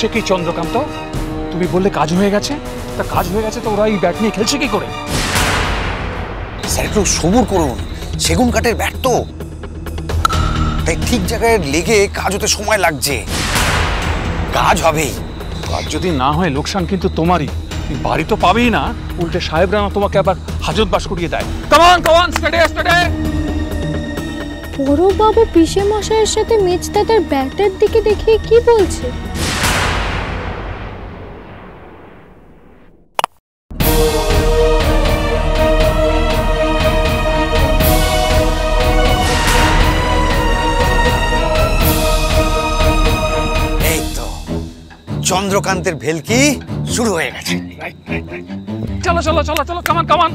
হচ্ছে কি চন্দ্রকান্ত, তুমি বললে কাজ হয়ে গেছে, তা কাজ হয়ে গেছে তো ওরা এই ব্যাট নিয়ে খেলছে কি করে? স্যার একটু সবুর করুন, সেগুন কাঠের ব্যাট তো, তাই ঠিক জায়গায় লেগে কাজ হতে সময় লাগছে। কাজ হবেই। কাজ যদি না হয় লোকসান কিন্তু তোমারই, বাড়ি তো পাবেই না, উল্টে সাহেবরা তোমাকে আবার হাজত বাস করিয়ে দেয়। কামান কামান স্টাডি স্টাডি। বড়বাবু পিসে মশাইয়ের সাথে মেজদাদার ব্যাটের দিকে দেখিয়ে কি বলছে? এই তো চন্দ্রকান্তের ভেলকি শুরু হয়ে গেছে। চলো চলো চলো চলো, কামান কামান।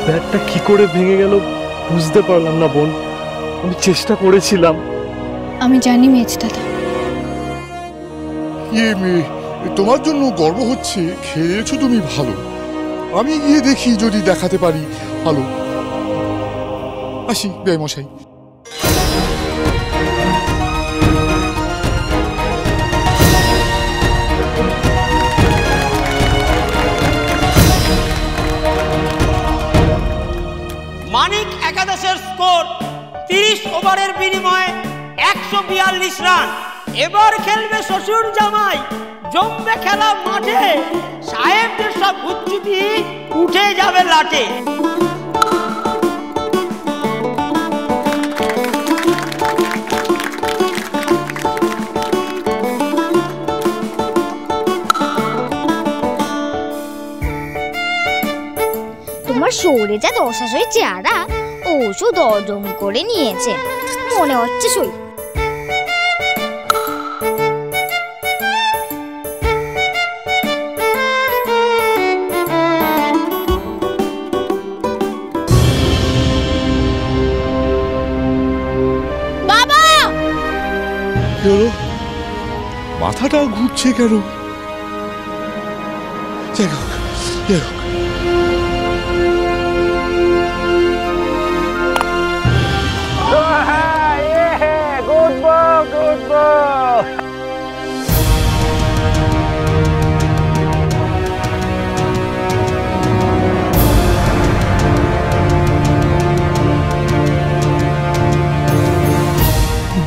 ব্যাটটা কি করে ভেঙে গেল বুঝতে পারলাম না বোন, আমি চেষ্টা করেছিলাম। আমি জানি মেজদাদা। তোমার জন্য গর্ব হচ্ছে, খেয়েছো তুমি ভালো। আমি গিয়ে দেখি যদি দেখাতে পারি ভালো। আসি বেমশাই। মানিক একাদশের স্কোর 30 ওভারের বিনিময়ে 142 রান। এবার খেলবে শ্বশুর জামাই, জমবে খেলা মাঠে, সাহেবদের সব উচ্চতি উঠে যাবে লাটে। তোমার শরীরে যা দশাশই চেহারা, ওষুধ অদম করে নিয়েছে মনে হচ্ছে। সই বাবা, মাথাটা ঘুরছে কেন? যাই হোক, যাই হোক।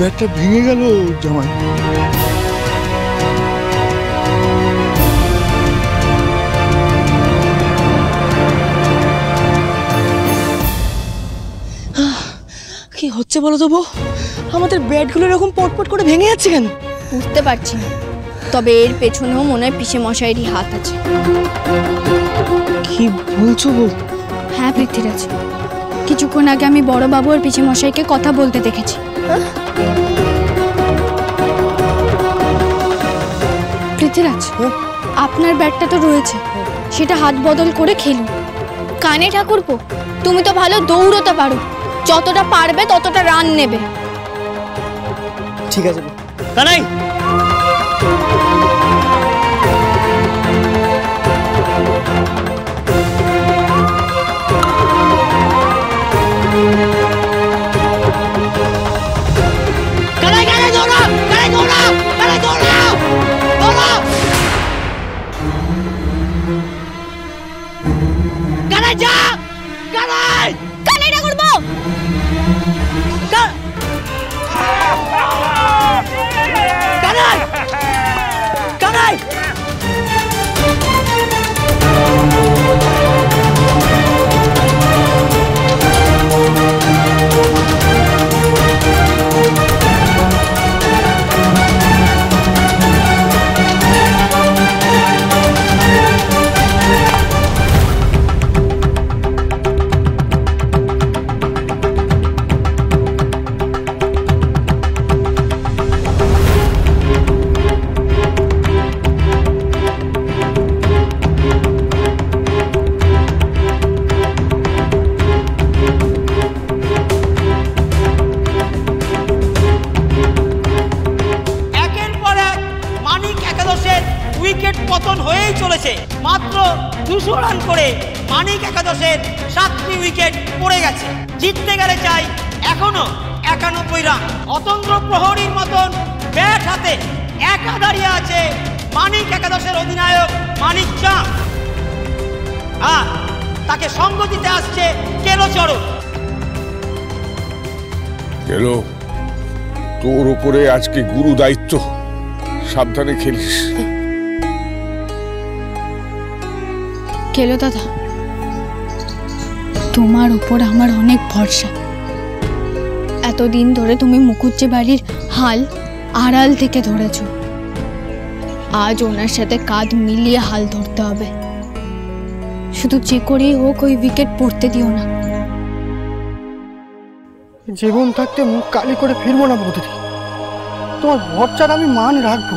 ব্যাটটা ভেঙে গেল জামাই। কি হচ্ছে বলো তো বউ? আমাদের ব্যাটগুলো এরকম পটপট করে ভেঙে যাচ্ছে কেন? বুঝতে পারছি না, তবে এর পেছনেও মনে হয় পিসে মশাইয়েরই হাত আছে। কি বলছো বউ? হ্যাঁ পৃথ্বীরাজ, কিছুক্ষণ আগে আমি বড়বাবু আর পিসে মশাইকে কথা বলতে দেখেছি। পৃথ্বীরাজ, আপনার ব্যাটটা তো রয়েছে, সেটা হাত বদল করে খেলুন। কানে ঠাকুরপো, তুমি তো ভালো দৌড়তে পারো, যতটা পারবে ততটা রান নেবে। ঠিক আছে কানাই। মানিক একাদশের 7টি উইকেট পড়ে গেছে। জিততে গেলে চাই এখনো 91 রান। অতন্ত্র প্রহরীর মতন ব্যাট হাতে একা দাঁড়িয়ে আছে মানিক একাদশের অধিনায়ক মানিক চাঁদ, আর তাকে সঙ্গ দিতে আসছে কেলোচরণ। কেলো, তোর উপরে আজকে গুরু দায়িত্ব, সাবধানে খেলিস। কেলো দাদা, তোমার উপর আমার অনেক ভরসা। এতদিন ধরে তুমি মুকুজ্জে বাড়ির হাল আড়াল থেকে ধরেছ, আজ ওনার সাথে কাঁধ মিলিয়ে হাল ধরতে হবে। শুধু যে করেই হোক ওই উইকেট পড়তে দিও না। জীবন থাকতে মুখ কালি করে ফিরবো না বৌদিদি, তোমার ভরসার আমি মান রাখবো।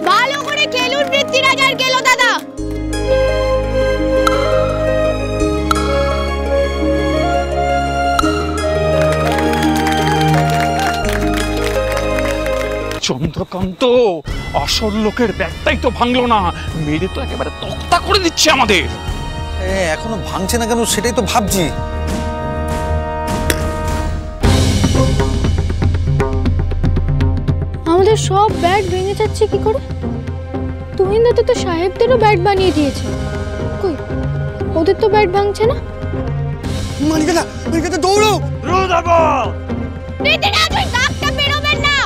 ভালো করে খেলুন পৃথ্বীরাজ আর গেল দাদা। চন্দ্রকান্ত, আসল লোকের ব্যাগটাই তো ভাঙলো না, মেরে তো একেবারে তক্তা করে দিচ্ছে আমাদের। এখনো ভাঙছে না কেন সেটাই তো ভাবছি। আমাদের সব ব্যাট ভেঙে যাচ্ছে কি করে? তুহিনদা তো সাহেবদেরও ব্যাট বানিয়ে দিয়েছে, কই ওদের তো ব্যাট ভাঙছে না। মানিকাদা দৌড়ো। পৃথ্বীরাজ, ওই দাগটা বেরোবেন না।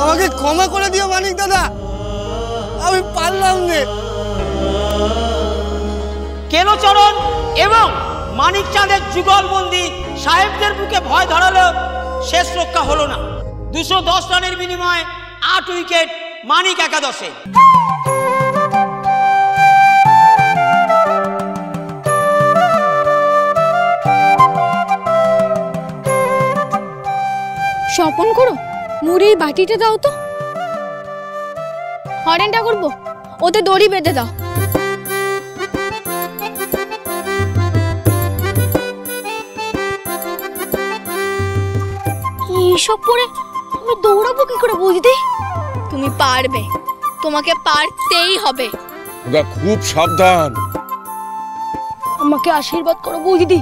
আমাকে ক্ষমা করে দিও মানিক দাদা, আমি পারলাম না। কেলোচরণ এবং মানিক চাঁদের যুগলবন্দি সাহেবদের বুকে ভয় ধরালো, শেষ রক্ষা হলো না। 210 রানের বিনিময়ে 8 উইকেট মানিক একাদশে। স্বপন করো, মুড়ি বাটিটা দাও তো। হরেনটা করবো, ওতে দড়ি বেঁধে দাও। এসব পরে আমি দৌড়াবো কি করে বৌদিদি? তুমি পারবে, তোমাকে পারতেই হবে। ওরা খুব সাবধান। আমাকে আশীর্বাদ করো বৌদিদি,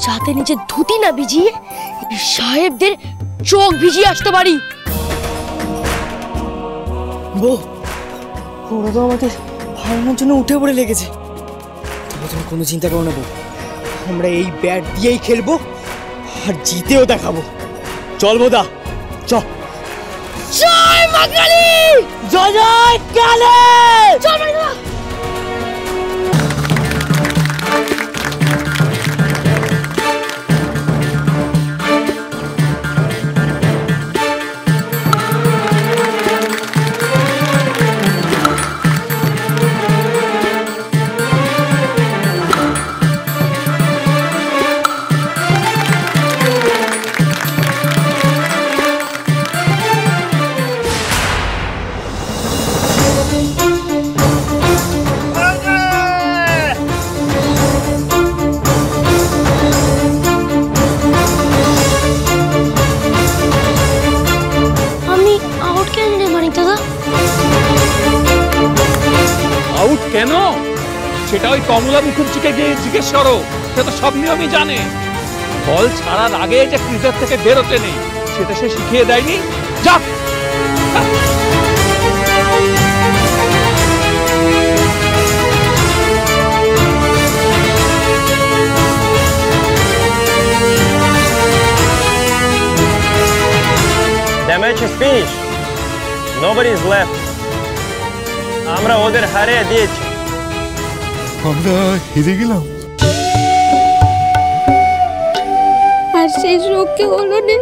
যাতে নিজের ধুতি না ভিজিয়ে সাহেবদের চোখ ভিজিয়ে আসতে পারি। বউ, ওরা তো আমাদের হারানোর জন্য উঠে পড়ে লেগেছে। তবে তুমি কোনো চিন্তা করো না বউ, আমরা এই ব্যাট দিয়েই খেলবো আর জিতেও দেখাবো। চল বোদা, চল। জয় মা কালী! জয় জয় কালী! চল মানিকা! আউট কেন সেটা ওই কমলা মুখুজ্জিকে গিয়ে জিজ্ঞেস করো, সে তো সব নিয়মই জানে। বল ছাড়ার আগে যে ক্রিজের থেকে বেরোতে নেই সেটা সে শিখিয়ে দেয়নি। যা The match is finished. Nobody is left. আমরা ওদের হারিয়ে দিয়েছি। আমরা হেরে গেলাম। আর শেষ রক্ষে হলো না।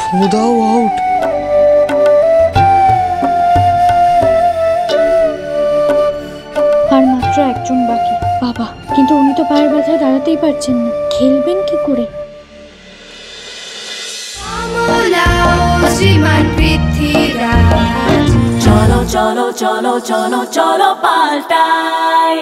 ভোদাও আউট। জন বাকি। বাবা, কিন্তু উনি তো পায়ের ব্যথায় দাঁড়াতেই পারছেন না, খেলবেন কি করে? চলো চলো চলো চলো চলো পাল্টাই।